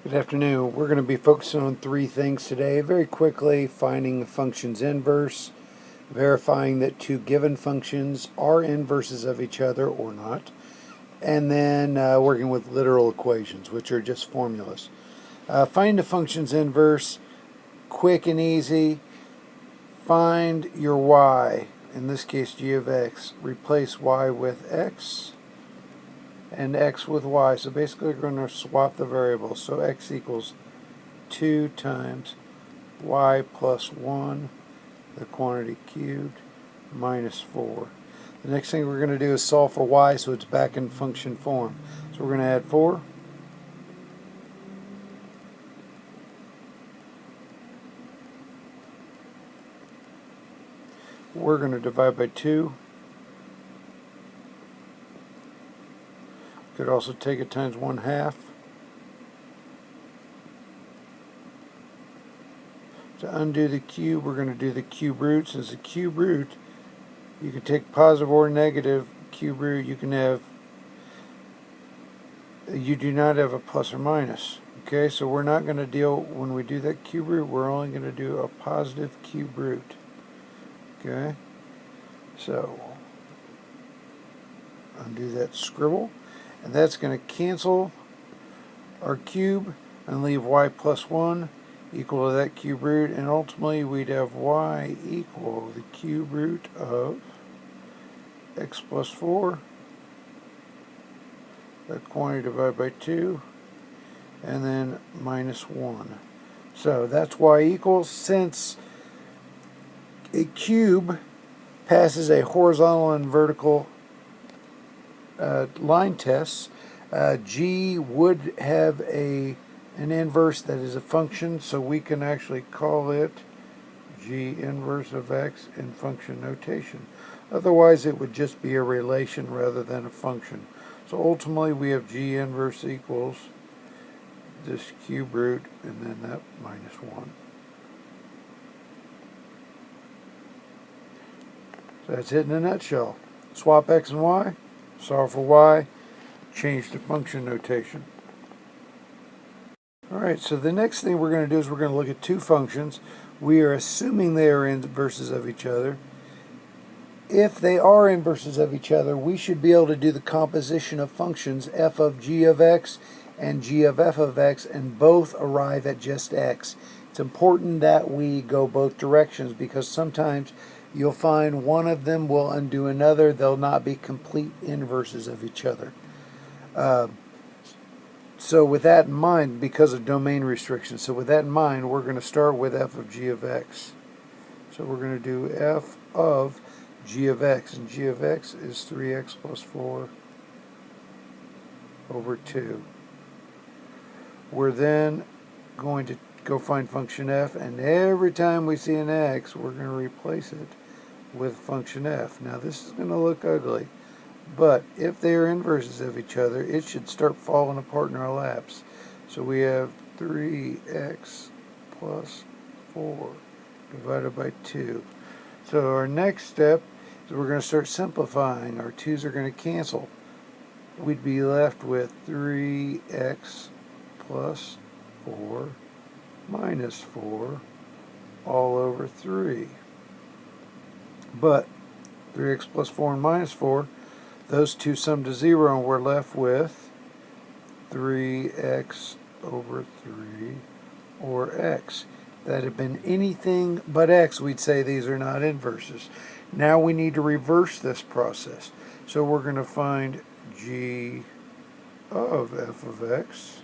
Good afternoon. We're going to be focusing on three things today. Very quickly, finding the function's inverse, verifying that two given functions are inverses of each other or not, and then working with literal equations, which are just formulas. Find the function's inverse, quick and easy. Find your y, in this case g of x. Replace y with x and x with y. So basically we're going to swap the variables. So x equals 2 times y plus 1, the quantity cubed, minus 4. The next thing we're going to do is solve for y so it's back in function form. So we're going to add 4. We're going to divide by 2. Could also take it times 1/2. To undo the cube, we're going to do the cube root. Since the cube root, you can take positive or negative cube root. You do not have a plus or minus. Okay, so we're not going to deal, when we do that cube root, we're only going to do a positive cube root. Okay, so undo that scribble, and that's going to cancel our cube and leave y plus 1 equal to that cube root, and ultimately we'd have y equal the cube root of x plus 4, that quantity divided by 2, and then minus 1. So that's y equals, since a cube passes a horizontal and vertical line tests, g would have an inverse that is a function, so we can actually call it g inverse of x in function notation. Otherwise it would just be a relation rather than a function. So ultimately we have g inverse equals this cube root and then that minus 1. So that's it in a nutshell. Swap x and y, solve for y, change to function notation. Alright, so the next thing we're going to do is we're going to look at two functions. We are assuming they are inverses of each other. If they are inverses of each other, we should be able to do the composition of functions f of g of x and g of f of x, and both arrive at just x. It's important that we go both directions, because sometimes you'll find one of them will undo another. They'll not be complete inverses of each other. So with that in mind, because of domain restrictions, so with that in mind, we're going to start with f of g of x. So we're going to do f of g of x, and g of x is 3x plus 4 over 2. We're then going to go find function f, and every time we see an x, we're going to replace it with function f. Now this is going to look ugly, but if they are inverses of each other, it should start falling apart in our laps. So we have 3x plus 4 divided by 2. So our next step is we're going to start simplifying. Our 2's are going to cancel. We'd be left with 3x plus 4 minus 4 all over 3. But 3x plus 4 and minus 4, those two sum to 0, and we're left with 3x over 3, or x. If that had been anything but x, we'd say these are not inverses. Now we need to reverse this process. So we're going to find g of f of x,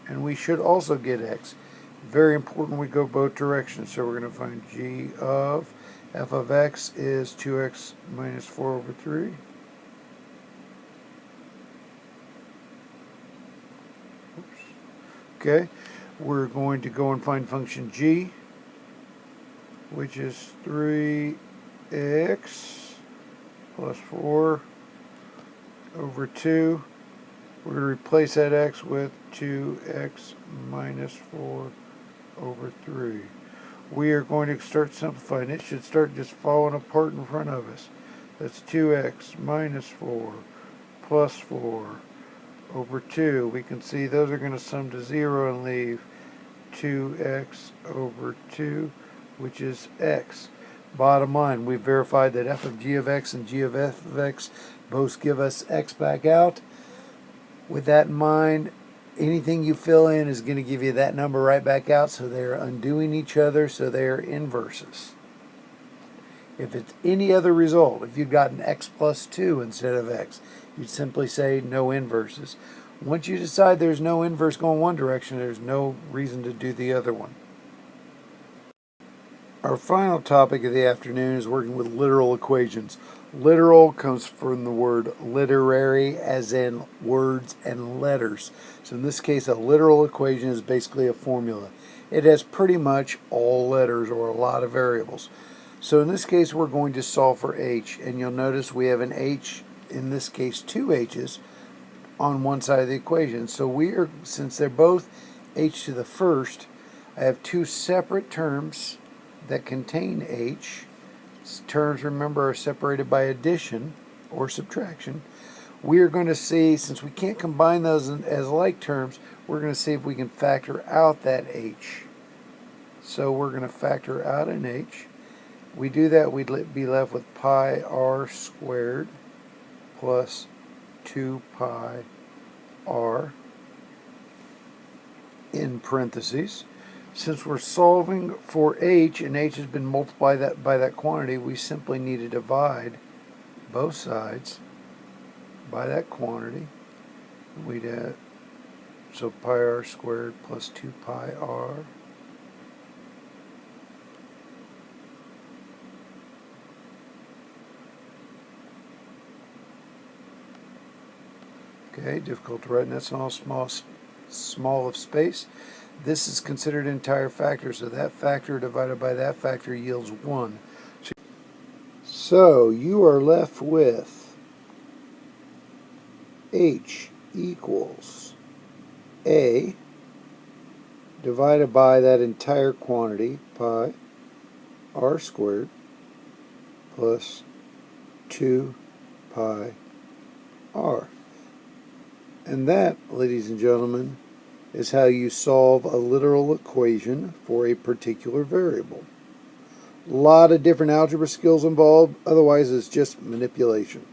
and we should also get x. Very important we go both directions. So we're going to find g of f of x is 2x minus 4 over 3. Oops. Okay, we're going to go and find function g, which is 3x plus 4 over 2. We're going to replace that x with 2x minus 4 over 3. We are going to start simplifying. It should start just falling apart in front of us. That's 2x minus 4 plus 4 over 2. We can see those are going to sum to 0 and leave 2x over 2, which is x. Bottom line, we verified that f of g of x and g of f of x both give us x back out. With that in mind, anything you fill in is going to give you that number right back out, so they're undoing each other, so they're inverses. If it's any other result, if you'd gotten x plus 2 instead of x, you'd simply say no inverses. Once you decide there's no inverse going one direction, there's no reason to do the other one. Our final topic of the afternoon is working with literal equations. Literal comes from the word literary, as in words and letters. So in this case, a literal equation is basically a formula. It has pretty much all letters or a lot of variables. So in this case, we're going to solve for h, and you'll notice we have an h, in this case 2 h's, on one side of the equation. So since they're both h to the first, I have two separate terms that contain h. Terms, remember, are separated by addition or subtraction. We are going to see, since we can't combine those as like terms, we're going to see if we can factor out that h. So we're going to factor out an h. We do that, we'd be left with pi r squared plus 2 pi r in parentheses. Since we're solving for h, and h has been multiplied by that quantity, we simply need to divide both sides by that quantity. We'd add, so pi r squared plus 2 pi r. Okay, difficult to write in that small of space. This is considered entire factor, so that factor divided by that factor yields 1. So you are left with h equals a divided by that entire quantity, pi r squared, plus 2 pi r. And that, ladies and gentlemen, is how you solve a literal equation for a particular variable. A lot of different algebra skills involved, otherwise it's just manipulation.